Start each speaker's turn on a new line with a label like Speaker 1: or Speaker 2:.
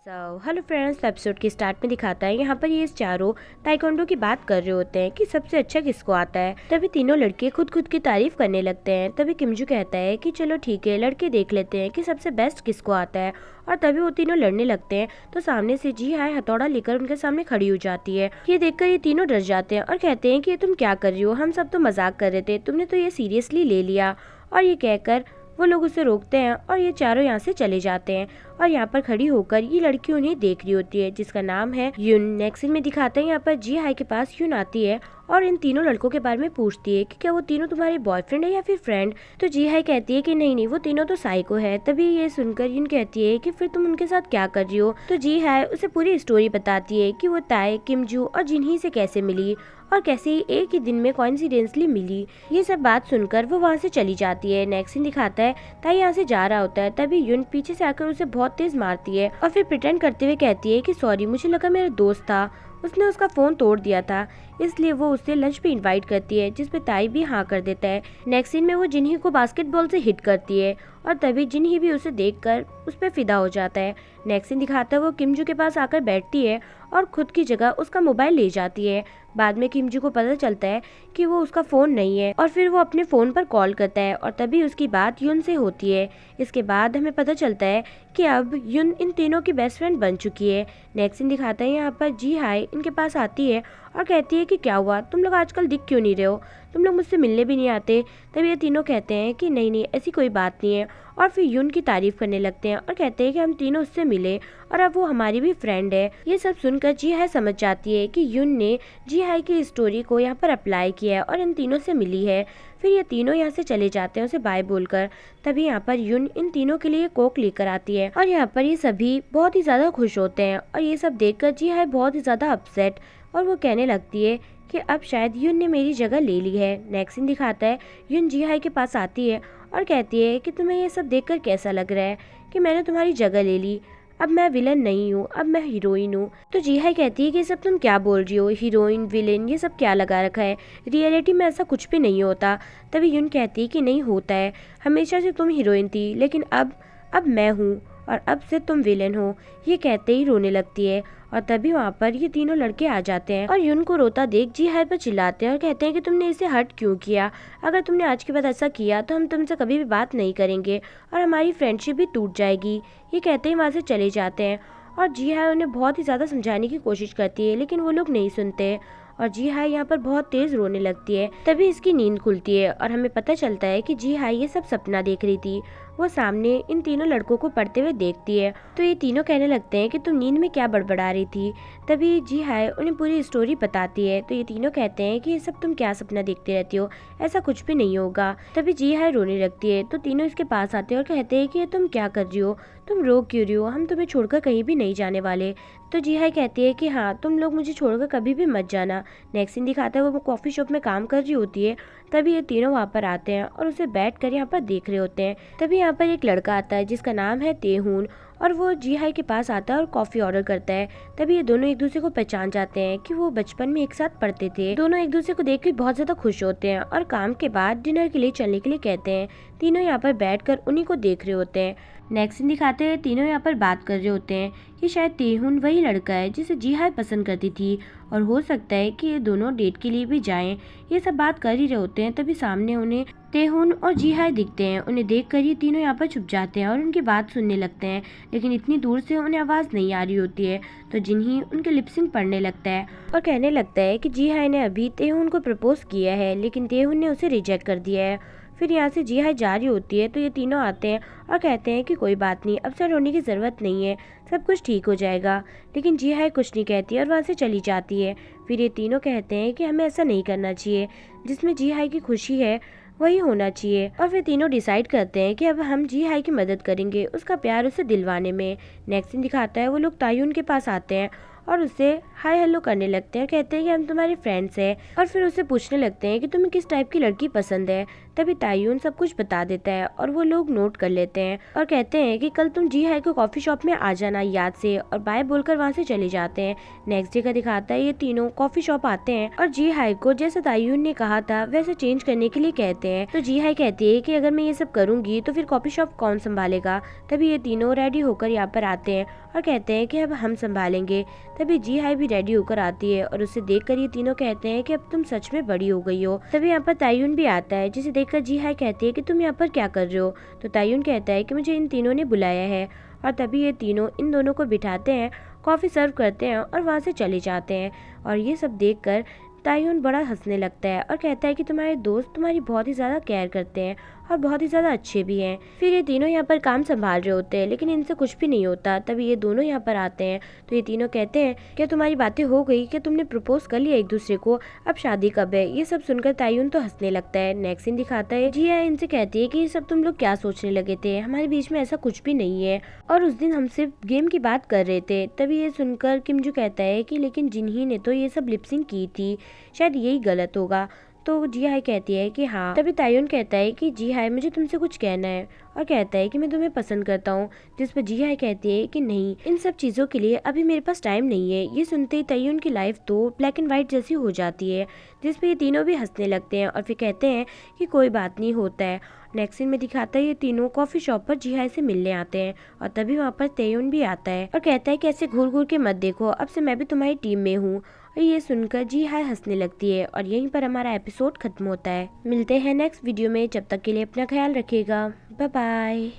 Speaker 1: Hello friends, episode के start में दिखाता है यहाँ पर ये चारों ताइक्वांडो की बात कर रहे होते हैं कि सबसे अच्छा किसको आता है। तभी तीनों लड़के खुद खुद की तारीफ करने लगते हैं। तभी किमजू कहता है कि चलो ठीक है, लड़के देख लेते हैं कि सबसे बेस्ट किसको आता है। और तभी वो तीनों लड़ने लगते हैं तो सामने से जी हाय हथौड़ा लेकर उनके सामने खड़ी हो जाती है। ये देखकर ये तीनों डर जाते हैं और कहते हैं कि तुम क्या कर रही हो, हम सब तो मजाक कर रहे थे, तुमने तो ये सीरियसली ले लिया। और ये कहकर वो लोग उसे रोकते हैं और ये चारों यहाँ से चले जाते हैं। और यहाँ पर खड़ी होकर ये लड़की उन्हें देख रही होती है जिसका नाम है युन। नेक्स्ट सीन में दिखाते हैं यहाँ पर जी हाई के पास युन आती है और इन तीनों लड़कों के बारे में पूछती है कि क्या वो तीनों तुम्हारे बॉयफ्रेंड है या फिर फ्रेंड। तो जी हाई कहती है कि नहीं नहीं, वो तीनों तो साइको है। तभी ये सुनकर युन कहती है कि फिर तुम उनके साथ क्या कर रही हो। तो जी हाई उसे पूरी स्टोरी बताती है कि वो ताए, किमजू और जिन्ही से कैसे मिली और कैसे एक ही दिन में कोइंसिडेंटली मिली। ये सब बात सुनकर वो वहाँ से चली जाती है। नेक्स्ट सीन दिखाता है ताई यहाँ से जा रहा होता है। तभी युन पीछे से आकर उसे बहुत तेज मारती है और फिर प्रिटेंड करते हुए कहती है कि सॉरी, मुझे लगा मेरा दोस्त था, उसने उसका फोन तोड़ दिया था। इसलिए वो उसे लंच पे इनवाइट करती है जिसपे ताई भी हाँ कर देता है। नेक्स्ट सीन में वो जिन्ही को बास्केटबॉल से हिट करती है और तभी जिन्ही भी उसे देखकर उस पर फिदा हो जाता है। नेक्स्ट सीन दिखाता है वो किमजू के पास आकर बैठती है और खुद की जगह उसका मोबाइल ले जाती है। बाद में किमजू को पता चलता है कि वो उसका फोन नहीं है और फिर वो अपने फोन पर कॉल करता है और तभी उसकी बात युन से होती है। इसके बाद हमें पता चलता है कि अब युन इन तीनों की बेस्ट फ्रेंड बन चुकी है। नेक्स्ट सीन दिखाता है यहाँ पर जी हाई इनके पास आती है और कहती है कि क्या हुआ, तुम लोग आजकल दिख क्यों नहीं रहे हो, तुम लोग मुझसे मिलने भी नहीं आते। तभी ये तीनों कहते हैं कि नहीं नहीं, ऐसी कोई बात नहीं है और फिर युन की तारीफ करने लगते हैं और कहते हैं कि हम तीनों उससे मिले और अब वो हमारी भी फ्रेंड है। ये सब सुनकर जी हाई समझ जाती है कि युन ने जी हाई की स्टोरी को यहाँ पर अप्लाई किया है और इन तीनों से मिली है। फिर ये तीनों यहाँ से चले जाते हैं उसे बाय बोलकर। तभी यहाँ पर युन इन तीनों के लिए कोक लेकर आती है और यहाँ पर ये सभी बहुत ही ज्यादा खुश होते हैं और ये सब देखकर जी हाई बहुत ही ज्यादा अपसेट और वो कहने लगती है कि अब शायद युन ने मेरी जगह ले ली है। नेक्स्ट सीन दिखाता है युन जी हाई के पास आती है और कहती है कि तुम्हें ये सब देखकर कैसा लग रहा है कि मैंने तुम्हारी जगह ले ली, अब मैं विलन नहीं हूँ, अब मैं हीरोइन हूँ। तो जी हाई कहती है कि सब तुम क्या बोल रही हो, हीरोइन विलेन ये सब क्या लगा रखा है, रियलिटी में ऐसा कुछ भी नहीं होता। तभी युन कहती है कि नहीं होता है, हमेशा से तुम हीरोइन थी लेकिन अब मैं हूँ और अब से तुम विलेन हो। ये कहते ही रोने लगती है और तभी वहाँ पर ये तीनों लड़के आ जाते हैं और युन को रोता देख जी हाई पर चिल्लाते हैं और कहते हैं कि तुमने इसे हर्ट क्यों किया, अगर तुमने आज के बाद ऐसा किया तो हम तुमसे कभी भी बात नहीं करेंगे और हमारी फ्रेंडशिप भी टूट जाएगी। ये कहते ही वहाँ से चले जाते हैं और जी हाई उन्हें बहुत ही ज़्यादा समझाने की कोशिश करती है लेकिन वो लोग नहीं सुनते और जी हाई यहाँ पर बहुत तेज रोने लगती है। तभी इसकी नींद खुलती है और हमें पता चलता है कि जी हाई ये सब सपना देख रही थी। वो सामने इन तीनों लड़कों को पढ़ते हुए देखती है तो ये तीनों कहने लगते हैं कि तुम नींद में क्या बड़बड़ा रही थी। तभी जी हाई उन्हें पूरी स्टोरी बताती है तो ये तीनों कहते हैं कि ये सब तुम क्या सपना देखते रहती हो, ऐसा कुछ भी नहीं होगा। तभी जी हाई रोने लगती है तो तीनों इसके पास आते हैं और कहते हैं कि तुम क्या कर रही हो, तुम रो क्यों रही हो, हम तुम्हें छोड़कर कहीं भी नहीं जाने वाले। तो जी हाई कहती है कि हाँ, तुम लोग मुझे छोड़कर कभी भी मत जाना। नेक्स्ट सीन दिखाता है वो कॉफी शॉप में काम कर रही होती है। तभी ये तीनों वहाँ पर आते हैं और उसे बैठकर यहाँ पर देख रहे होते हैं। तभी यहाँ पर एक लड़का आता है जिसका नाम है तेहून और वो जी हाई के पास आता है और कॉफी ऑर्डर करता है। तभी ये दोनों एक दूसरे को पहचान जाते हैं कि वो बचपन में एक साथ पढ़ते थे। दोनों एक दूसरे को देखकर बहुत ज्यादा खुश होते हैं और काम के बाद डिनर के लिए चलने के लिए कहते हैं। तीनों यहाँ पर बैठकर उन्हीं को देख रहे होते हैं। नेक्स्ट सीन दिखाते हैं तीनों यहाँ पर बात कर रहे होते हैं कि शायद तेहुन वही लड़का है जिसे जी हाई पसंद करती थी और हो सकता है कि ये दोनों डेट के लिए भी जाएं। ये सब बात कर ही रहे होते हैं तभी सामने उन्हें तेहुन और जी हाई दिखते हैं। उन्हें देखकर ये तीनों यहाँ पर छुप जाते हैं और उनकी बात सुनने लगते हैं लेकिन इतनी दूर से उन्हें आवाज़ नहीं आ रही होती है। तो जिन्ही उनके लिपसिंग पढ़ने लगता है और कहने लगता है कि जी हाई ने अभी तेहुन को प्रपोज किया है लेकिन तेहुन ने उसे रिजेक्ट कर दिया है। फिर यहाँ से जी हाई जा रही होती है तो ये तीनों आते हैं और कहते हैं कि कोई बात नहीं, अब सर रोने की ज़रूरत नहीं है, सब कुछ ठीक हो जाएगा। लेकिन जी हाई कुछ नहीं कहती और वहाँ से चली जाती है। फिर ये तीनों कहते हैं कि हमें ऐसा नहीं करना चाहिए, जिसमें जी हाई की खुशी है वही होना चाहिए। और फिर तीनों डिसाइड करते हैं कि अब हम जी हाई की मदद करेंगे उसका प्यार उसे दिलवाने में। नेक्स्ट सीन दिखाता है वो लोग तायुन के पास आते हैं और उससे हाय हेलो करने लगते हैं, कहते हैं कि हम तुम्हारे फ्रेंड्स हैं और फिर उससे पूछने लगते हैं कि तुम्हें किस टाइप की लड़की पसंद है। तभी तायुन सब कुछ बता देता है और वो लोग नोट कर लेते हैं और कहते हैं कि कल तुम जी हाई को कॉफी शॉप में आ जाना याद से, और बाय बोलकर वहाँ से चले जाते हैं। नेक्स्ट डे का दिखाता है ये तीनों कॉफी शॉप आते हैं और जी हाई को जैसा तायुन ने कहा था वैसे चेंज करने के लिए कहते हैं। तो जी हाई कहती है कि अगर मैं ये सब करूंगी तो फिर कॉफी शॉप कौन संभालेगा। तभी ये तीनों रेडी होकर यहाँ पर आते हैं और कहते हैं कि अब हम संभालेंगे। तभी जी हाई भी रेडी होकर आती है और उसे देखकर ये तीनों कहते हैं कि अब तुम सच में बड़ी हो गई हो। तभी यहाँ पर तायुन भी आता है जिसे देखकर जी हाई कहती है कि तुम यहाँ पर क्या कर रहे हो। तो तायुन कहता है कि मुझे इन तीनों ने बुलाया है। और तभी ये तीनों इन दोनों को बिठाते हैं, कॉफी सर्व करते हैं और वहाँ से चले जाते हैं। और ये सब देखकर तायुन बड़ा हंसने लगता है और कहता है कि तुम्हारे दोस्त तुम्हारी बहुत ही ज्यादा केयर करते हैं और बहुत ही ज्यादा अच्छे भी हैं। फिर ये तीनों यहाँ पर काम संभाल रहे होते हैं लेकिन इनसे कुछ भी नहीं होता। तभी ये दोनों यहाँ पर आते हैं तो ये तीनों कहते हैं क्या तुम्हारी बातें हो गई, क्या तुमने प्रपोज कर लिया एक दूसरे को, अब शादी कब है। ये सब सुनकर तायुन तो हंसने लगता है। नेक्स्ट सीन दिखाता है जिया इनसे कहती है कि ये सब तुम लोग क्या सोचने लगे थे, हमारे बीच में ऐसा कुछ भी नहीं है और उस दिन हम सिर्फ गेम की बात कर रहे थे। तभी ये सुनकर किमजू कहता है कि लेकिन जिन्ही ने तो ये सब लिपसिंग की थी, शायद यही गलत होगा। तो जी हाई कहती है कि हाँ। तभी तायुन कहता है कि जी हाई मुझे तुमसे कुछ कहना है और कहता है कि मैं तुम्हें पसंद करता हूँ। जिस पर जी हाई कहती है कि नहीं, इन सब चीजों के लिए अभी मेरे पास टाइम नहीं है। ये सुनते ही तायुन की लाइफ तो ब्लैक एंड व्हाइट जैसी हो जाती है, जिस पे ये तीनों भी हंसने लगते हैं और फिर कहते हैं कि कोई बात नहीं, होता है। नेक्स्ट सीन में दिखाता है ये तीनों कॉफी शॉप पर जी हाई से मिलने आते हैं और तभी वहाँ पर तायुन भी आता है और कहता है कि ऐसे घूर घूर के मत देखो, अब से मैं भी तुम्हारी टीम में हूँ। और ये सुनकर जी हाई हंसने लगती है और यहीं पर हमारा एपिसोड खत्म होता है। मिलते हैं नेक्स्ट वीडियो में, जब तक के लिए अपना ख्याल रखिएगा। Bye bye.